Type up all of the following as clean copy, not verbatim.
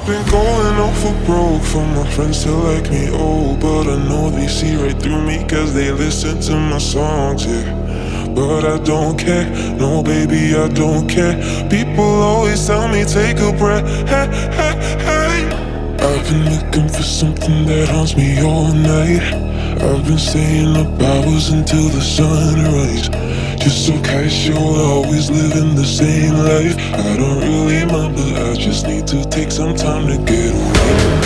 been going off for broke for my friends to like me, oh, but I know they see right through me cause they listen to my songs, yeah. But I don't care, no baby, I don't care. People always tell me take a breath, hey, hey, hey. I've been looking for something that haunts me all night. I've been staying up hours until the sunrise. Just so casual, always living the same life. I don't really mind, but I just need to take some time to get away.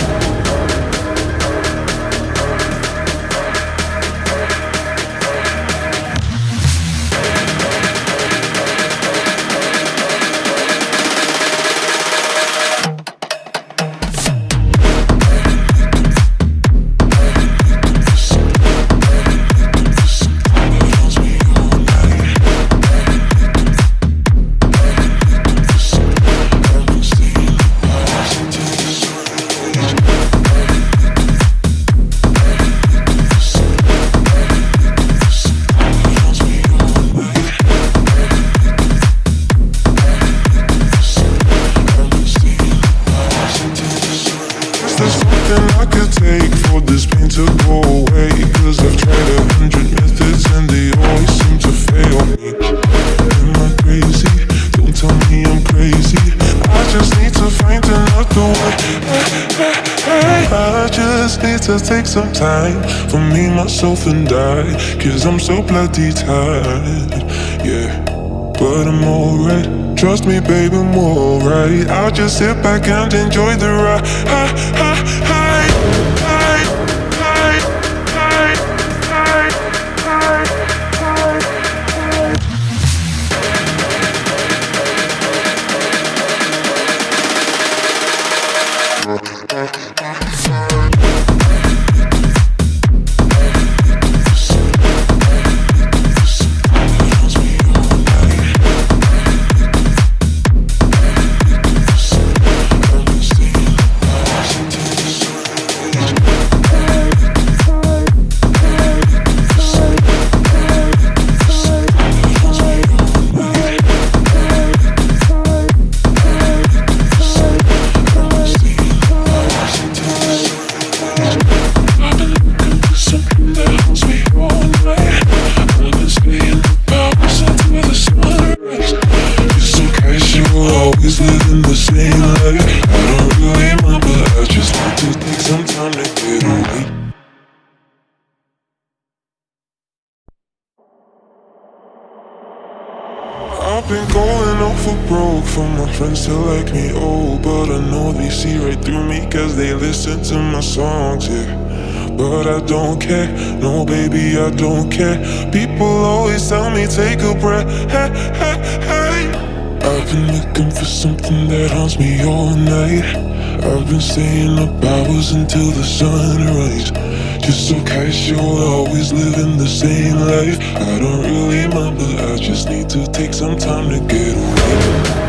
To take some time for me, myself and I, cause I'm so bloody tired, yeah. But I'm alright, trust me baby, I'm alright. I'll just sit back and enjoy the ride. I've been going off for broke for my friends to like me, oh, but I know they see right through me cause they listen to my songs, yeah. But I don't care, no baby, I don't care. People always tell me take a breath, hey, hey, hey. I've been looking for something that haunts me all night. I've been staying up hours until the sunrise. Just so casual, always living the same life. I don't really mind, but I just need to take some time to get away.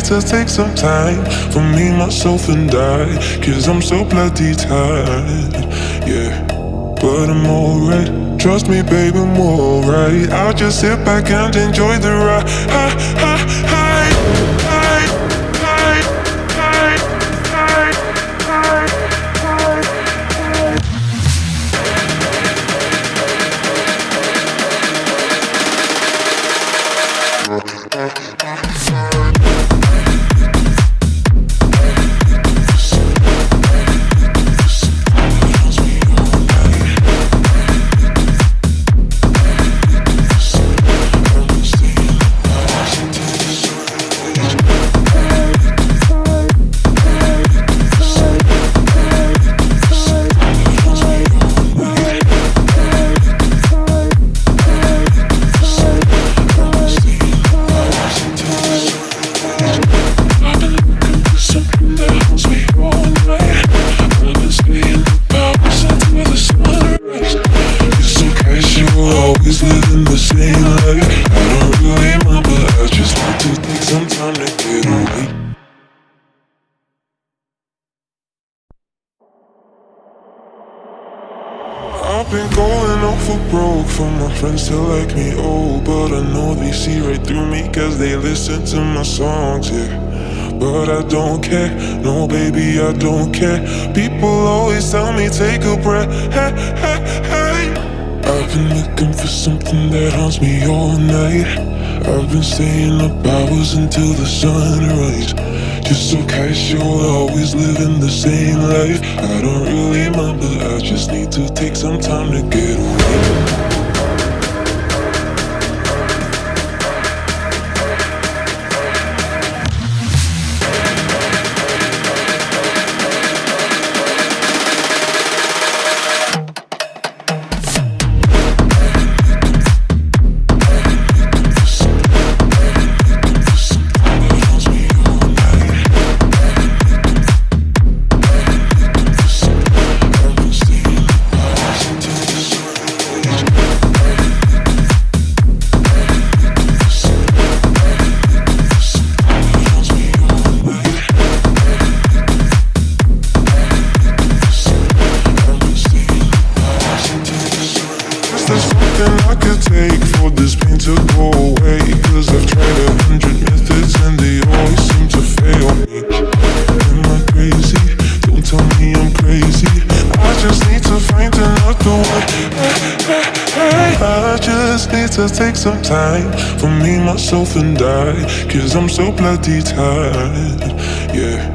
To take some time for me, myself and I, cause I'm so bloody tired, yeah. But I'm alright, trust me baby, I'm alright. I'll just sit back and enjoy the ride. living the same life. I don't really mind, but I just need to take some time to get away. I've been going off for broke for my friends to like me, oh, but I know they see right through me cause they listen to my songs, yeah. But I don't care, no baby, I don't care. People always tell me take a breath, hey, hey, hey. I've been looking for something that haunts me all night. I've been staying up hours until the sunrise. Just so casual, always living the same life. I don't really mind, but I just need to take some time to get away. There's something I could take for this pain to go away, cause I've tried 100 methods and they always seem to fail me. Am I crazy? Don't tell me I'm crazy. I just need to find another way. I just need to take some time for me, myself and I, cause I'm so bloody tired, yeah.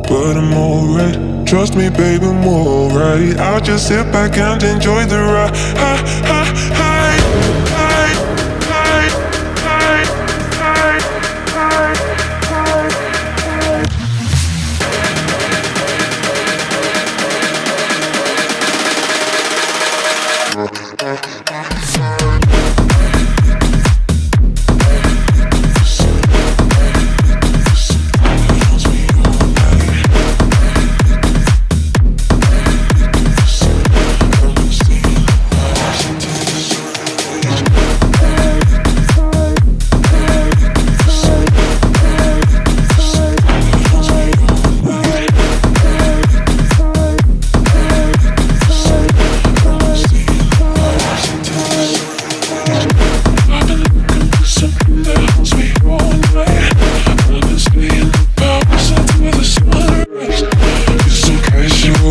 But I'm alright, trust me babe, I'm alright. I'll just sit back and enjoy the ride.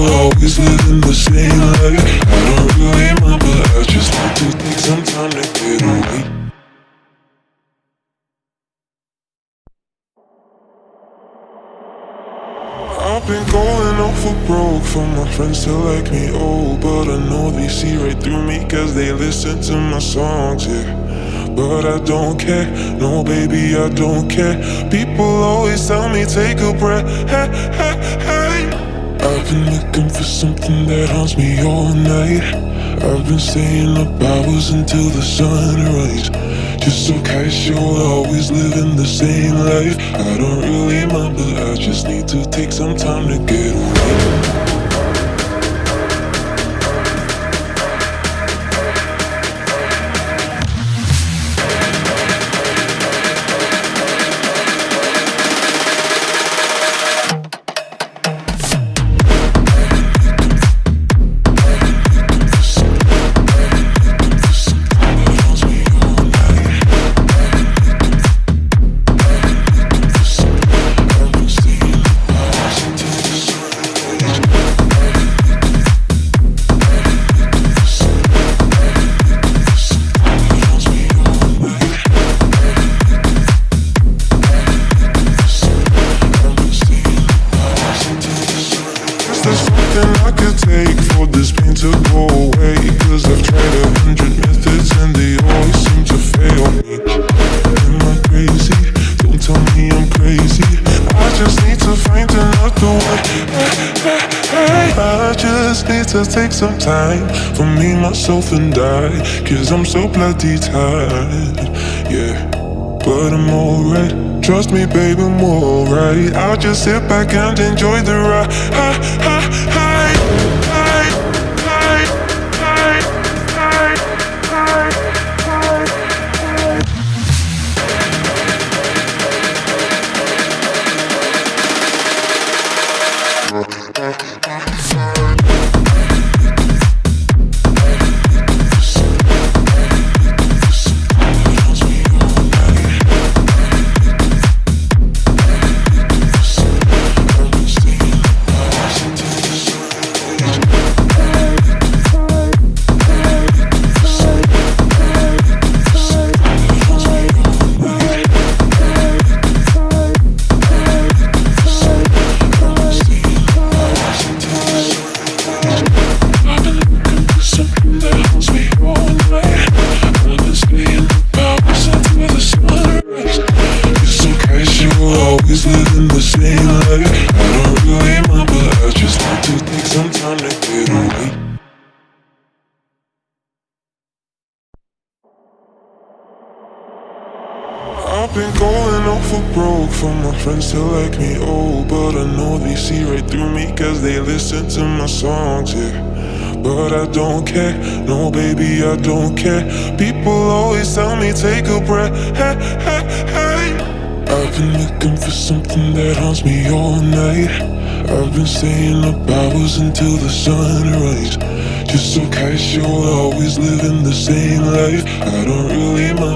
Always living the same life. I don't really mind, but I just need to take some time to get away. I've been going off for broke for my friends to like me, oh, but I know they see right through me cause they listen to my songs, yeah. But I don't care, no baby, I don't care. People always tell me take a breath, hey, hey, hey. I've been looking for something that haunts me all night. I've been staying up hours until the sunrise. Just so casual, always living the same life. I don't really mind, but I just need to take some time to get away. There's something I could take for this pain to go away, cause I've tried 100 methods and they always seem to fail me. Am I crazy? Don't tell me I'm crazy. I just need to find another way. I just need to take some time for me, myself and I, cause I'm so bloody tired, yeah. But I'm alright, trust me babe, I'm alright. I'll just sit back and enjoy the ride. I've been going off for broke for my friends to like me, oh, but I know they see right through me cause they listen to my songs, yeah. But I don't care, no baby, I don't care. People always tell me take a breath, hey, hey, hey. I've been looking for something that haunts me all night. I've been staying up hours until the sunrise, just so casual, always living the same life. I don't really mind